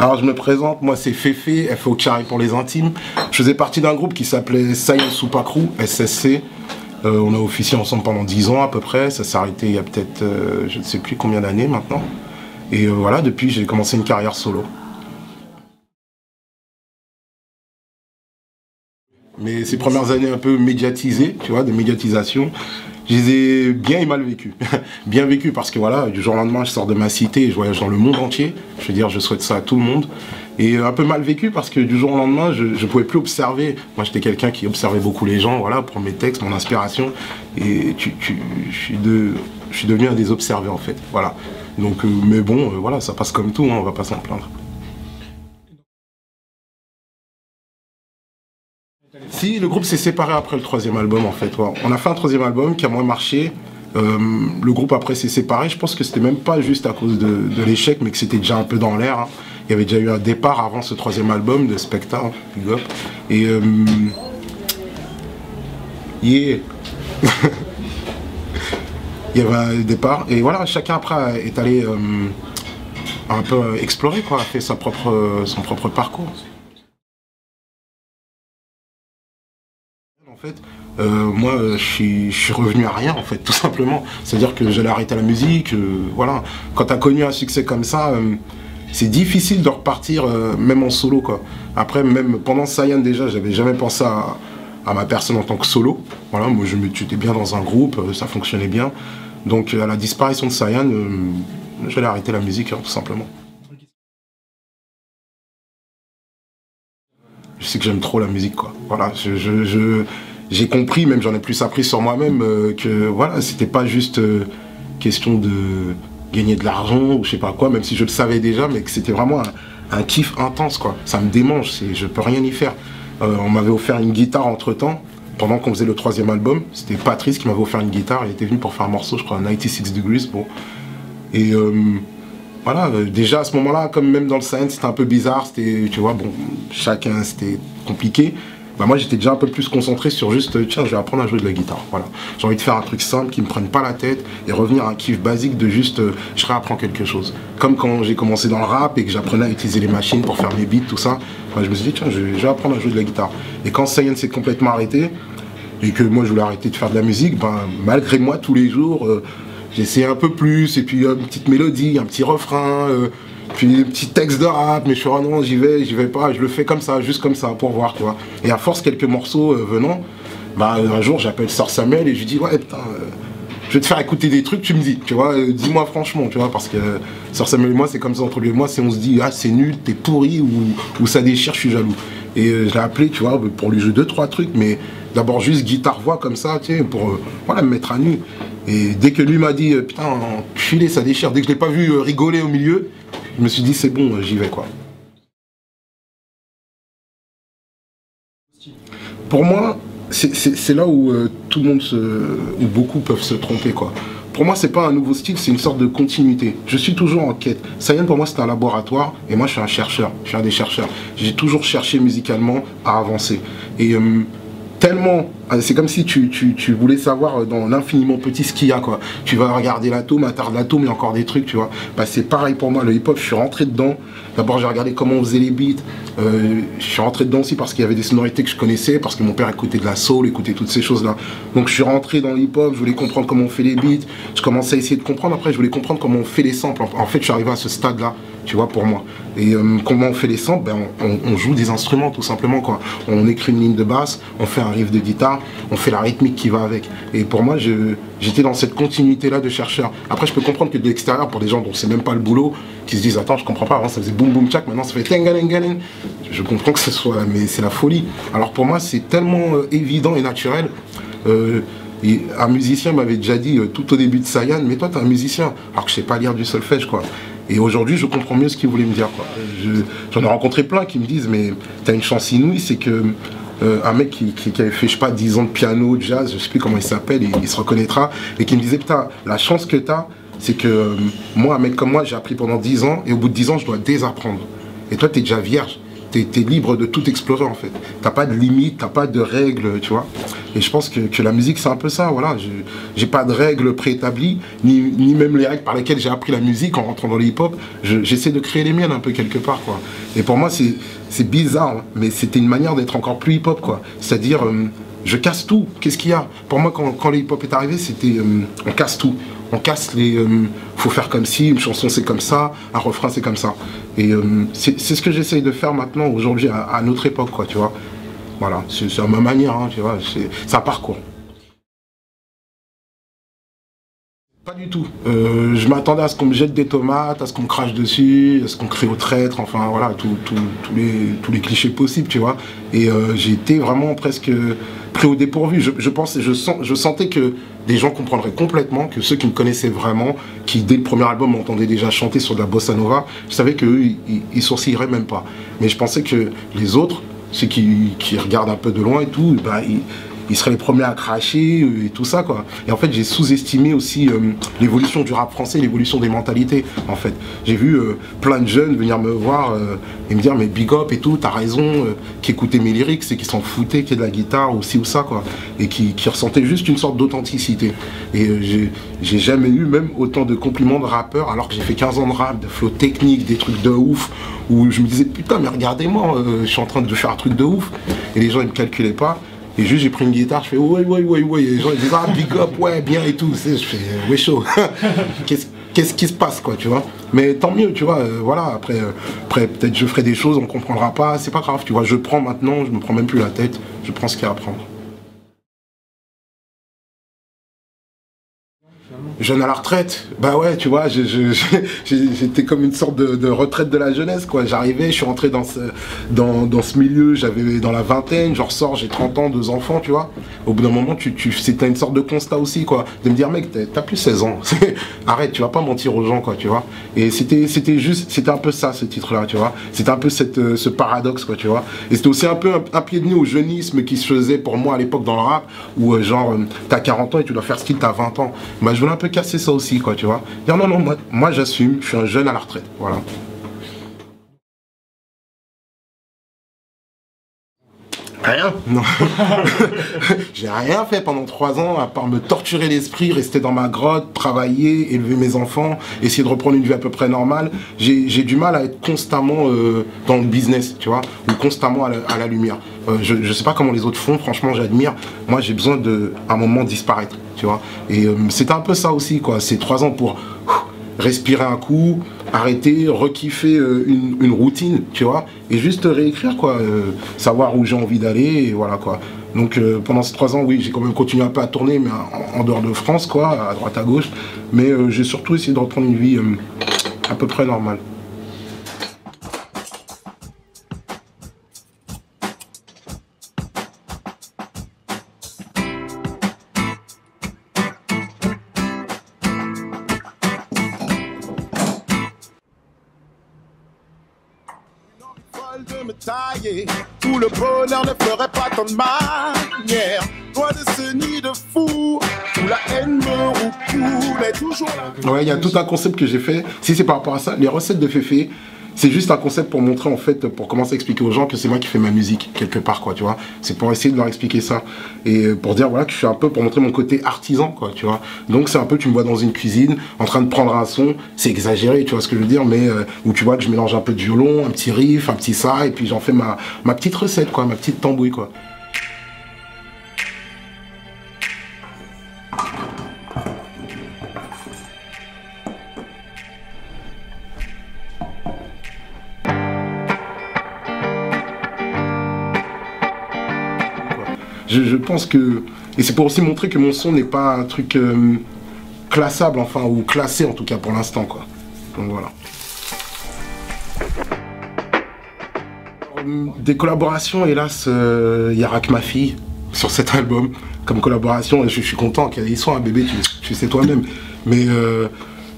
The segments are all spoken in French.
Alors je me présente, moi c'est Féfé, FO Carré pour les intimes. Je faisais partie d'un groupe qui s'appelait Science Super Crew, SSC. On a officié ensemble pendant 10 ans à peu près, ça s'est arrêté il y a peut-être je ne sais plus combien d'années maintenant. Et voilà, depuis j'ai commencé une carrière solo. Mais ces premières années un peu médiatisées, tu vois, de médiatisation, je les ai bien et mal vécues. Bien vécues parce que voilà, du jour au lendemain, je sors de ma cité et je voyage dans le monde entier. Je veux dire, je souhaite ça à tout le monde. Et un peu mal vécu parce que du jour au lendemain, je ne pouvais plus observer. Moi, j'étais quelqu'un qui observait beaucoup les gens, voilà, pour mes textes, mon inspiration. Et je suis devenu un des observés, en fait. Voilà. Donc, mais bon, voilà, ça passe comme tout, hein, on va pas s'en plaindre. Si, le groupe s'est séparé après le troisième album en fait. Ouais. On a fait un troisième album qui a moins marché. Le groupe après s'est séparé. Je pense que c'était même pas juste à cause de l'échec, mais que c'était déjà un peu dans l'air. Hein. Il y avait déjà eu un départ avant ce troisième album de Spectre, hein, Big Up. Et yeah. Il y avait un départ. Et voilà, chacun après est allé un peu explorer, quoi, a fait son propre parcours. En fait, moi, je suis revenu à rien, en fait, tout simplement. C'est-à-dire que j'allais arrêter la musique, voilà. Quand tu as connu un succès comme ça, c'est difficile de repartir, même en solo, quoi. Après, même pendant Cyan, déjà, j'avais jamais pensé à ma personne en tant que solo. Voilà, moi, j'étais bien dans un groupe, ça fonctionnait bien. Donc, à la disparition de Cyan, j'allais arrêter la musique, hein, tout simplement. Je sais que j'aime trop la musique, quoi. Voilà, j'ai compris, même j'en ai plus appris sur moi-même, que voilà, c'était pas juste question de gagner de l'argent ou je sais pas quoi, même si je le savais déjà, mais que c'était vraiment un kiff intense, quoi. Ça me démange, je peux rien y faire. On m'avait offert une guitare entre-temps, pendant qu'on faisait le troisième album. C'était Patrice qui m'avait offert une guitare, il était venu pour faire un morceau, je crois, 96 Degrees, bon. Et voilà, déjà à ce moment-là, comme même dans le Science, c'était un peu bizarre, c'était, tu vois, bon, chacun, c'était compliqué. Bah moi, j'étais déjà un peu plus concentré sur juste, tiens, je vais apprendre à jouer de la guitare, voilà. J'ai envie de faire un truc simple, qui me prenne pas la tête, et revenir à un kiff basique de juste, je réapprends quelque chose. Comme quand j'ai commencé dans le rap et que j'apprenais à utiliser les machines pour faire mes beats, tout ça, bah, je me suis dit, tiens, je vais apprendre à jouer de la guitare. Et quand Science s'est complètement arrêté, et que moi, je voulais arrêter de faire de la musique, ben, malgré moi, tous les jours, j'essayais un peu plus, et puis une petite mélodie, un petit refrain, puis un petit texte de rap, mais je suis ah non, j'y vais pas, je le fais comme ça, juste comme ça, pour voir, tu vois. Et à force, quelques morceaux venant, bah, un jour, j'appelle Sœur Samuel et je lui dis, ouais, putain, je vais te faire écouter des trucs, tu me dis, tu vois, dis-moi franchement, tu vois, parce que Sœur Samuel et moi, c'est comme ça, entre lui et moi, c'est on se dit, ah, c'est nul, t'es pourri, ou ça déchire, je suis jaloux. Et je l'ai appelé, tu vois, pour lui jouer 2-3 trucs, mais d'abord juste guitare-voix comme ça, tu sais, pour voilà, me mettre à nu. Et dès que lui m'a dit, putain, filet, ça déchire, dès que je l'ai pas vu rigoler au milieu, je me suis dit, c'est bon, j'y vais, quoi. Pour moi, c'est là où tout le monde où beaucoup peuvent se tromper, quoi. Pour moi, c'est pas un nouveau style, c'est une sorte de continuité. Je suis toujours en quête. Cyan, pour moi, c'est un laboratoire, et moi, je suis un chercheur. Je suis un des chercheurs. J'ai toujours cherché musicalement à avancer. Et tellement, c'est comme si tu voulais savoir dans l'infiniment petit ce qu'il y a, quoi. Tu vas regarder l'atome, à l'intérieur de l'atome, il y a encore des trucs, tu vois. Bah, c'est pareil pour moi, le hip-hop, je suis rentré dedans. D'abord, j'ai regardé comment on faisait les beats. Je suis rentré dedans aussi parce qu'il y avait des sonorités que je connaissais, parce que mon père écoutait de la soul, écoutait toutes ces choses-là. Donc, je suis rentré dans le hip-hop, je voulais comprendre comment on fait les beats. Je commençais à essayer de comprendre. Après, je voulais comprendre comment on fait les samples. En fait, je suis arrivé à ce stade-là, tu vois, pour moi. Et comment on fait les samples, ben, on joue des instruments, tout simplement, quoi. On écrit une ligne de basse, on fait un riff de guitare, on fait la rythmique qui va avec. Et pour moi, j'étais dans cette continuité-là de chercheur. Après, je peux comprendre que de l'extérieur, pour des gens dont c'est même pas le boulot, qui se disent, attends, je comprends pas, avant ça faisait boum boum tchak, maintenant ça fait tengalengalen. Je comprends que ce soit, mais c'est la folie. Alors pour moi, c'est tellement évident et naturel. Et un musicien m'avait déjà dit tout au début de Cyan, mais toi, t'es un musicien, alors que je sais pas lire du solfège, quoi. Et aujourd'hui, je comprends mieux ce qu'il voulait me dire, quoi. J'en ai rencontré plein qui me disent, mais t'as une chance inouïe, c'est que un mec qui avait fait, je sais pas, 10 ans de piano, de jazz, je sais plus comment il s'appelle, il se reconnaîtra, et qui me disait, putain, la chance que t'as, c'est que moi, un mec comme moi, j'ai appris pendant 10 ans, et au bout de 10 ans, je dois désapprendre. Et toi, t'es déjà vierge. t'es libre de tout explorer en fait. T'as pas de limite, t'as pas de règles, tu vois. Et je pense que la musique c'est un peu ça, voilà. J'ai pas de règles préétablies, ni même les règles par lesquelles j'ai appris la musique en rentrant dans le hip-hop. J'essaie de créer les miennes un peu quelque part, quoi. Et pour moi c'est bizarre, hein, mais c'était une manière d'être encore plus hip-hop, quoi. C'est-à-dire, je casse tout. Qu'est-ce qu'il y a? Pour moi, quand le hip-hop est arrivé, c'était on casse tout. On casse les... faut faire comme si, une chanson c'est comme ça, un refrain c'est comme ça. Et c'est ce que j'essaye de faire maintenant, aujourd'hui, à notre époque, quoi, tu vois. Voilà, c'est à ma manière, hein, tu vois, c'est un parcours. Pas du tout. Je m'attendais à ce qu'on me jette des tomates, à ce qu'on me crache dessus, à ce qu'on crie au traître, enfin voilà, tous les clichés possibles, tu vois. Et j'ai été vraiment presque pris au dépourvu. Je sentais que des gens comprendraient complètement, que ceux qui me connaissaient vraiment, qui dès le premier album m'entendaient déjà chanter sur de la bossa nova, je savais qu'eux, ils sourcilleraient même pas. Mais je pensais que les autres, ceux qui regardent un peu de loin et tout, bah, ils seraient les premiers à cracher et tout ça, quoi. Et en fait, j'ai sous-estimé aussi l'évolution du rap français, l'évolution des mentalités, en fait. J'ai vu plein de jeunes venir me voir et me dire, mais big up et tout, t'as raison, qui écoutaient mes lyrics et qui s'en foutaient, qui est de la guitare ou ci ou ça, quoi. Et qui ressentaient juste une sorte d'authenticité. Et j'ai jamais eu même autant de compliments de rappeurs, alors que j'ai fait 15 ans de rap, de flow technique, des trucs de ouf, où je me disais, putain, mais regardez-moi, je suis en train de faire un truc de ouf. Et les gens, ils me calculaient pas. Et juste j'ai pris une guitare, je fais ouais. Et les gens ils disent ah big up, ouais, bien et tout. Je fais ouais chaud. Qu'est-ce qui se passe, quoi, tu vois. Mais tant mieux, tu vois, voilà, après peut-être je ferai des choses, on comprendra pas, c'est pas grave, tu vois, je prends maintenant, je me prends même plus la tête, je prends ce qu'il y a à prendre. Jeune à la retraite, bah ouais, tu vois, j'étais comme une sorte de retraite de la jeunesse, quoi. J'arrivais, je suis rentré dans ce milieu, j'avais dans la vingtaine, je ressors, j'ai 30 ans, 2 enfants, tu vois. Au bout d'un moment, c'était une sorte de constat aussi, quoi. De me dire, mec, t'as plus 16 ans, arrête, tu vas pas mentir aux gens, quoi, tu vois. Et c'était un peu ça, ce titre-là, tu vois. C'était un peu ce paradoxe, quoi, tu vois. Et c'était aussi un peu un pied de nez au jeunisme qui se faisait pour moi à l'époque dans le rap, où genre, t'as 40 ans et tu dois faire ce qu'il t'as 20 ans. Bah, je voulais un peu casser ça aussi, quoi, tu vois. Dire non, moi j'assume, je suis un jeune à la retraite, voilà. Rien, non. J'ai rien fait pendant 3 ans à part me torturer l'esprit, rester dans ma grotte, travailler, élever mes enfants, essayer de reprendre une vie à peu près normale. J'ai du mal à être constamment dans le business, tu vois, ou constamment à la lumière. Je sais pas comment les autres font, franchement j'admire. Moi j'ai besoin à un moment disparaître, tu vois. Et c'était un peu ça aussi, quoi. C'est 3 ans pour respirer un coup, arrêter, rekiffer une routine, tu vois, et juste réécrire, quoi, savoir où j'ai envie d'aller, et voilà, quoi. Donc pendant ces 3 ans, oui, j'ai quand même continué un peu à tourner, mais en dehors de France, quoi, à droite, à gauche, mais j'ai surtout essayé de reprendre une vie à peu près normale. De me tailler, où le bonheur ne ferait pas tant de manière, loin de ce nid de fou, où la haine me roucoule, est toujours là. Ouais, il y a tout un concept que j'ai fait, si c'est par rapport à ça, les recettes de Féfé, c'est juste un concept pour montrer, en fait, pour commencer à expliquer aux gens que c'est moi qui fais ma musique, quelque part, quoi, tu vois. C'est pour essayer de leur expliquer ça. Et pour dire, voilà, que je suis un peu, pour montrer mon côté artisan, quoi, tu vois. Donc c'est un peu, tu me vois dans une cuisine, en train de prendre un son, c'est exagéré, tu vois ce que je veux dire, mais où tu vois que je mélange un peu de violon, un petit riff, un petit ça, et puis j'en fais ma petite recette, quoi, ma petite tambouille, quoi. Je pense que... Et c'est pour aussi montrer que mon son n'est pas un truc classable, enfin, ou classé en tout cas pour l'instant, quoi. Donc voilà. Des collaborations, hélas, il y a Rak Ma Fille sur cet album. Comme collaboration, je suis content qu'il y ait des sons, un bébé, tu sais toi-même. Mais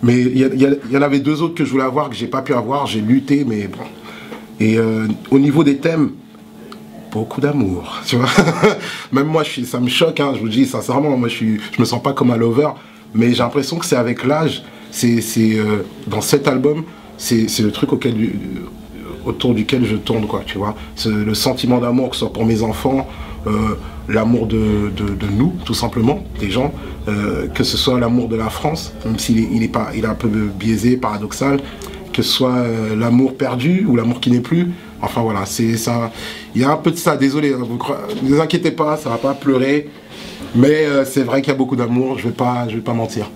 il y en avait 2 autres que je voulais avoir, que j'ai pas pu avoir, j'ai lutté, mais bon. Et au niveau des thèmes, beaucoup d'amour, tu vois. Même moi, ça me choque, hein, je vous dis sincèrement, moi je me sens pas comme un lover, mais j'ai l'impression que c'est avec l'âge, dans cet album, c'est le truc autour duquel je tourne, quoi, tu vois. Le sentiment d'amour, que ce soit pour mes enfants, l'amour de nous, tout simplement, des gens, que ce soit l'amour de la France, même s'il est un peu biaisé, paradoxal, que ce soit l'amour perdu ou l'amour qui n'est plus. Enfin voilà, c'est ça. Il y a un peu de ça, désolé, hein, ne vous inquiétez pas, ça va pas pleurer, mais c'est vrai qu'il y a beaucoup d'amour, je vais pas mentir.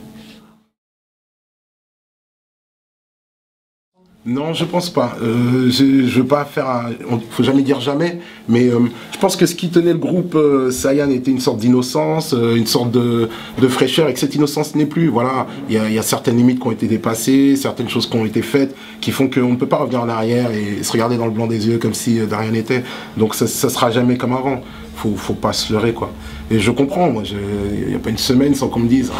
Non, je pense pas. Je veux pas faire faut jamais dire jamais, mais je pense que ce qui tenait le groupe Sayan était une sorte d'innocence, une sorte de fraîcheur, et que cette innocence n'est plus. Voilà, il y a certaines limites qui ont été dépassées, certaines choses qui ont été faites, qui font qu'on ne peut pas revenir en arrière et se regarder dans le blanc des yeux comme si de rien n'était. Donc ça sera jamais comme avant. Faut pas se leurrer, quoi. Et je comprends, moi, il n'y a pas une semaine sans qu'on me dise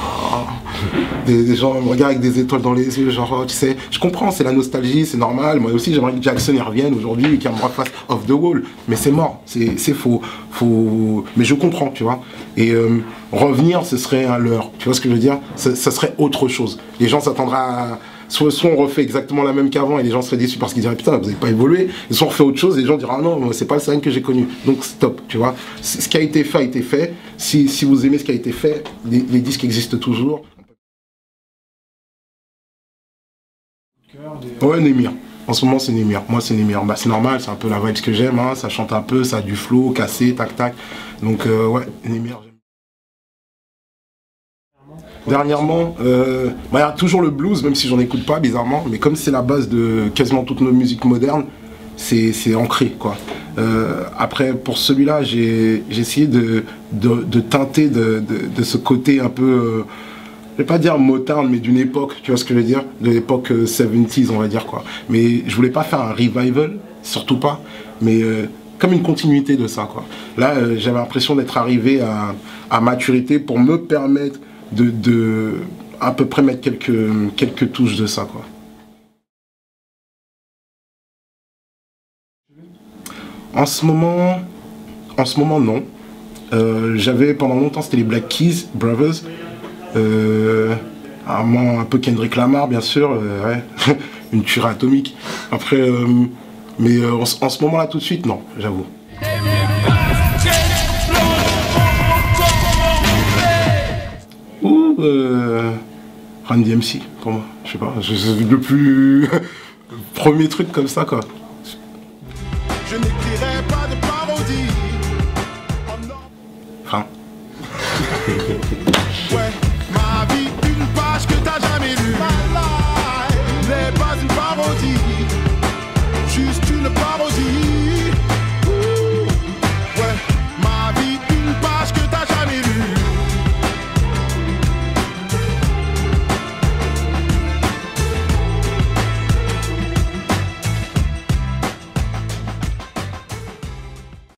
des gens me regardent avec des étoiles dans les yeux, genre, tu sais, je comprends, c'est la nostalgie, c'est normal. Moi aussi, j'aimerais que Jackson y revienne aujourd'hui et qu'il me refasse Off the Wall, mais c'est mort, c'est faux. Mais je comprends, tu vois. Et revenir, ce serait un leurre, tu vois ce que je veux dire, ça serait autre chose. Les gens s'attendraient à... Soit on refait exactement la même qu'avant et les gens seraient déçus parce qu'ils diraient putain, vous n'avez pas évolué. Et soit on refait autre chose et les gens diront ah non, c'est pas le Sayan que j'ai connu. Donc stop, tu vois. Ce qui a été fait a été fait. Si vous aimez ce qui a été fait, les disques existent toujours. Ouais, Némir. En ce moment, c'est Némir. Moi, c'est Némir. Bah, c'est normal, c'est un peu la vibe que j'aime. Hein. Ça chante un peu, ça a du flow, cassé, tac, tac. Donc, ouais, Némir. Dernièrement, il y a toujours le blues, même si j'en écoute pas, bizarrement. Mais comme c'est la base de quasiment toutes nos musiques modernes, c'est ancré, quoi. Après, pour celui-là, j'ai essayé de teinter de ce côté un peu... je vais pas dire Motown, mais d'une époque, tu vois ce que je veux dire, de l'époque 70s, on va dire, quoi. Mais je voulais pas faire un revival, surtout pas, mais comme une continuité de ça, quoi. Là, j'avais l'impression d'être arrivé à maturité pour me permettre de à peu près mettre quelques touches de ça, quoi. En ce moment, non. J'avais pendant longtemps, c'était les Black Keys Brothers. Un peu Kendrick Lamar, bien sûr, ouais. Une tuerie atomique. Après, mais en ce moment-là, tout de suite, non, j'avoue. Ou Run DMC, pour moi. Je sais pas, c'est le plus premier truc comme ça, quoi. Je n'écrirai pas de parodie. Enfin. Ouais.